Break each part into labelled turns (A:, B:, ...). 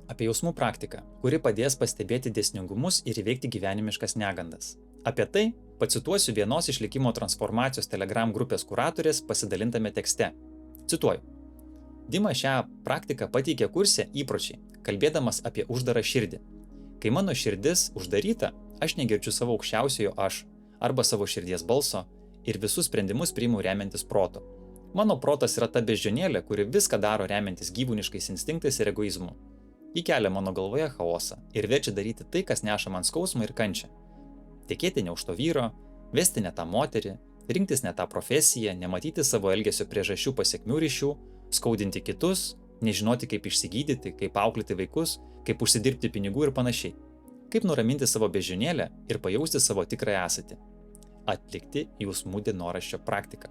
A: Apie jausmų praktiką, kuri padės pastebėti dėsningumus ir įveikti gyvenimiškas negandas. Apie tai pacituosiu vienos išlikimo transformacijos Telegram grupės kuratorės pasidalintame tekste. Cituoju. Dima šią praktiką pateikė kurse Įpročiai, kalbėdamas apie uždarą širdį. Kai mano širdis uždaryta, aš negirdžiu savo aukščiausiojo aš arba savo širdies balso ir visus sprendimus priimu remiantis protu. Mano protas yra ta beždžionėlė, kuri viską daro remiantis gyvūniškais instinktais ir egoizmu. Ji kelia mano galvoje chaosą ir verčia daryti tai, kas neša man skausmą ir kančią. Tekėti ne už to vyro, vesti ne tą moterį, rinktis ne tą profesiją, nematyti savo elgesio priežasčių pasiekmių ryšių, skaudinti kitus, nežinoti kaip išsigydyti, kaip auklėti vaikus, kaip užsidirbti pinigų ir panašiai. Kaip nuraminti savo beždžionėlę ir pajausti savo tikrąją esatį. Atlikti jausmų dienoraščio praktiką.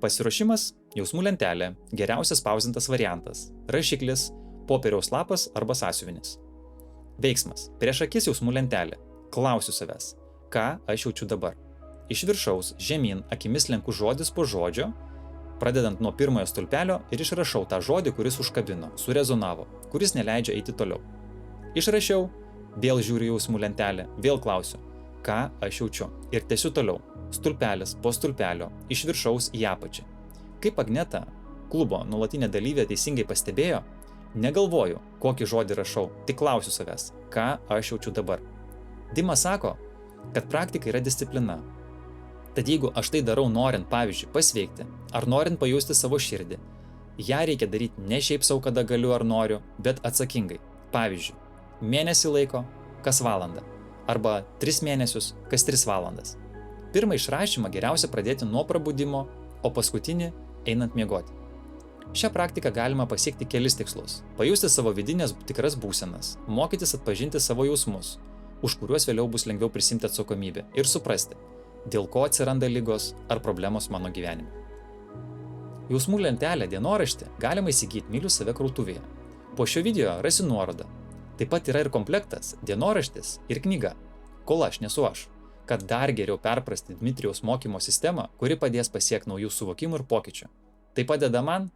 A: Pasiruošimas – jausmų lentelė, geriausias spausdintas variantas, rašiklis, popieriaus lapas arba sąsiuvinis. Veiksmas – prieš akis jausmų lentelė. Klausiu savęs, ką aš jaučiu dabar. Iš viršaus, žemyn, akimis lenku žodis po žodžio, pradedant nuo pirmojo stulpelio ir išrašau tą žodį, kuris užkabino, surezonavo, kuris neleidžia eiti toliau. Išrašiau, vėl žiūriu jausmų lentelę, vėl klausiu, ką aš jaučiu. Ir tęsiu toliau, stulpelis po stulpelio, iš viršaus į apačią. Kaip Agneta, klubo nuolatinė dalyvė teisingai pastebėjo, negalvoju, kokį žodį rašau, tik klausiu savęs, ką aš jaučiu dabar. Dima sako, kad praktika yra disciplina. Tad jeigu aš tai darau norint, pavyzdžiui, pasveikti, ar norint pajusti savo širdį, ją reikia daryti ne šiaip sau, kada galiu ar noriu, bet atsakingai. Pavyzdžiui, mėnesį laiko, kas valandą, arba 3 mėnesius, kas 3 valandas. Pirmą išrašymą geriausia pradėti nuo prabudimo, o paskutinį einant miegoti. Šią praktiką galima pasiekti kelis tikslus. Pajusti savo vidinės tikras būsenas, mokytis atpažinti savo jausmus, už kuriuos vėliau bus lengviau prisimti atsakomybę ir suprasti, dėl ko atsiranda ligos ar problemos mano gyvenime. Jausmų lentelę dienoraštį galima įsigyti Myliu save krautuvėje. Po šio video rasi nuorodą. Taip pat yra ir komplektas, dienoraštis ir knyga Kol aš nesu aš, kad dar geriau perprasti Dmitrijaus mokymo sistemą, kuri padės pasiekti naujų suvokimų ir pokyčių. Tai padeda man,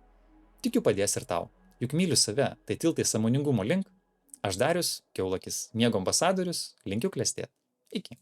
A: tikiu padės ir tau. Juk myliu save, tai tiltai sąmoningumo link. Aš Darius Kiaulakis, miego ambasadorius, linkiu klestėti. Iki.